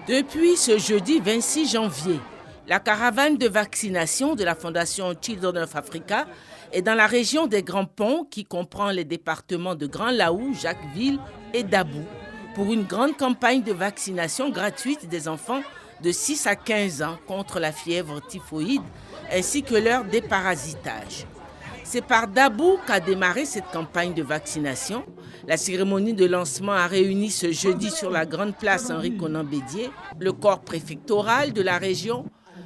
Depuis ce jeudi 26 janvier, la caravane de vaccination de la Fondation Children of Africa est dans la région des Grands Ponts qui comprend les départements de Grand Laou, Jacquesville et Dabou pour une grande campagne de vaccination gratuite des enfants de 6 à 15 ans contre la fièvre typhoïde ainsi que leur déparasitage. C'est par Dabou qu'a démarré cette campagne de vaccination. La cérémonie de lancement a réuni ce jeudi sur la grande place Henri-Konan Bédié le corps préfectoral de la région,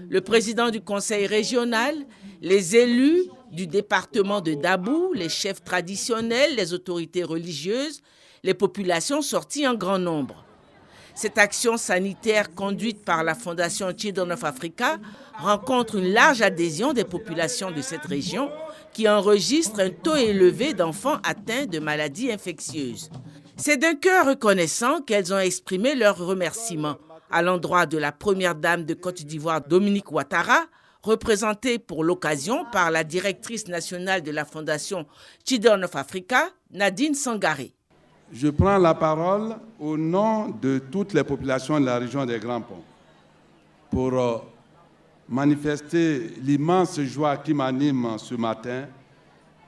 le président du conseil régional, les élus du département de Dabou, les chefs traditionnels, les autorités religieuses, les populations sorties en grand nombre. Cette action sanitaire conduite par la Fondation Children of Africa rencontre une large adhésion des populations de cette région qui enregistre un taux élevé d'enfants atteints de maladies infectieuses. C'est d'un cœur reconnaissant qu'elles ont exprimé leurs remerciements à l'endroit de la première dame de Côte d'Ivoire, Dominique Ouattara, représentée pour l'occasion par la directrice nationale de la Fondation Children of Africa, Nadine Sangaré. Je prends la parole au nom de toutes les populations de la région des Grands Ponts pour manifester l'immense joie qui m'anime ce matin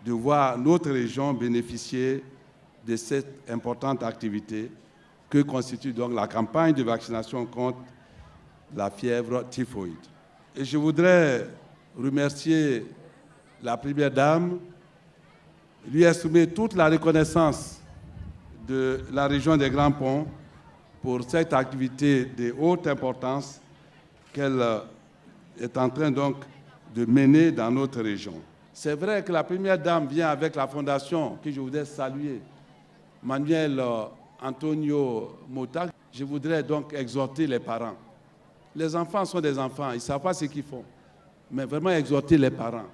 de voir notre région bénéficier de cette importante activité que constitue donc la campagne de vaccination contre la fièvre typhoïde. Et je voudrais remercier la Première Dame, lui exprimer toute la reconnaissance de la région des Grands Ponts pour cette activité de haute importance qu'elle est en train donc de mener dans notre région. C'est vrai que la Première Dame vient avec la fondation que je voudrais saluer, Manuel Antonio Mota. Je voudrais donc exhorter les parents. Les enfants sont des enfants, ils ne savent pas ce qu'ils font, mais vraiment exhorter les parents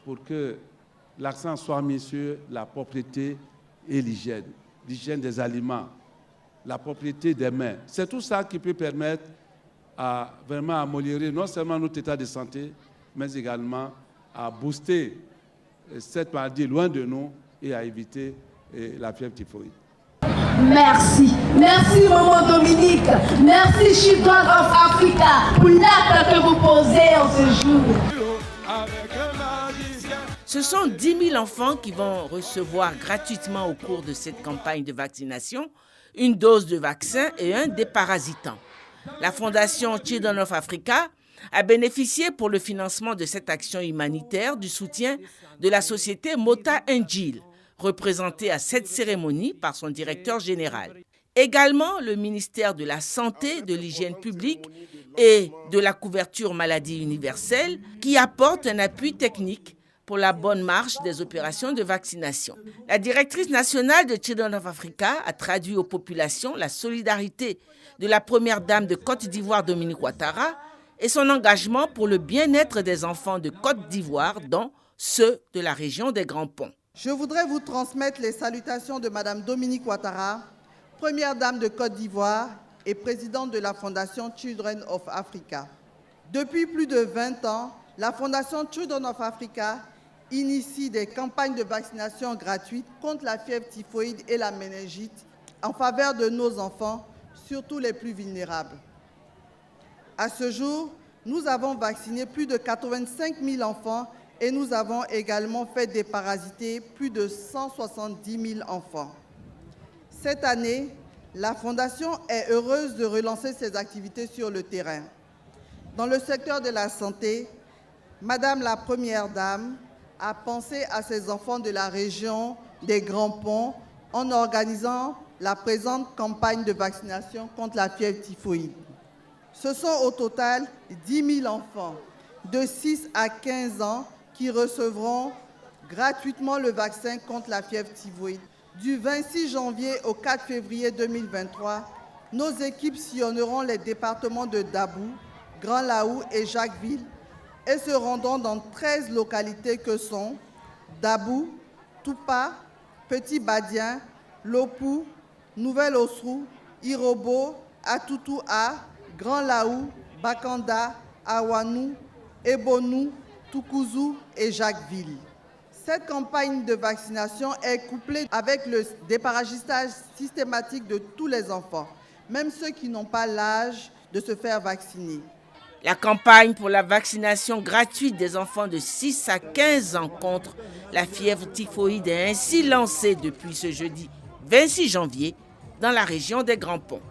pour que l'accent soit mis sur la propreté et l'hygiène des aliments, la propriété des mains. C'est tout ça qui peut permettre à vraiment améliorer non seulement notre état de santé, mais également à booster cette maladie loin de nous et à éviter la fièvre typhoïde. Merci. Merci, Maman Dominique. Merci, Children of Africa, pour l'acte que vous posez en ce jour. Ce sont 10 000 enfants qui vont recevoir gratuitement au cours de cette campagne de vaccination une dose de vaccin et un déparasitant. La Fondation Children of Africa a bénéficié pour le financement de cette action humanitaire du soutien de la société Mota Ngil, représentée à cette cérémonie par son directeur général. Également, le ministère de la Santé, de l'Hygiène publique et de la couverture maladie universelle qui apporte un appui technique pour la bonne marche des opérations de vaccination. La directrice nationale de Children of Africa a traduit aux populations la solidarité de la première dame de Côte d'Ivoire, Dominique Ouattara, et son engagement pour le bien-être des enfants de Côte d'Ivoire, dont ceux de la région des Grands Ponts. Je voudrais vous transmettre les salutations de Madame Dominique Ouattara, première dame de Côte d'Ivoire et présidente de la Fondation Children of Africa. Depuis plus de 20 ans, la Fondation Children of Africa initie des campagnes de vaccination gratuites contre la fièvre typhoïde et la méningite en faveur de nos enfants, surtout les plus vulnérables. À ce jour, nous avons vacciné plus de 85 000 enfants et nous avons également fait déparasiter plus de 170 000 enfants. Cette année, la Fondation est heureuse de relancer ses activités sur le terrain. Dans le secteur de la santé, Madame la Première Dame a pensé à ces enfants de la région des Grands Ponts en organisant la présente campagne de vaccination contre la fièvre typhoïde. Ce sont au total 10 000 enfants de 6 à 15 ans qui recevront gratuitement le vaccin contre la fièvre typhoïde. Du 26 janvier au 4 février 2023, nos équipes sillonneront les départements de Dabou, Grand Laou et Jacquesville et se rendront dans 13 localités que sont Dabou, Toupa, Petit Badien, Lopou, Nouvelle-Osrou, Irobo, Atoutoua, Grand Laou, Bakanda, Awanou, Ebonou, Toukouzou et Jacquesville. Cette campagne de vaccination est couplée avec le déparagistage systématique de tous les enfants, même ceux qui n'ont pas l'âge de se faire vacciner. La campagne pour la vaccination gratuite des enfants de 6 à 15 ans contre la fièvre typhoïde est ainsi lancée depuis ce jeudi 26 janvier dans la région des Grands Ponts.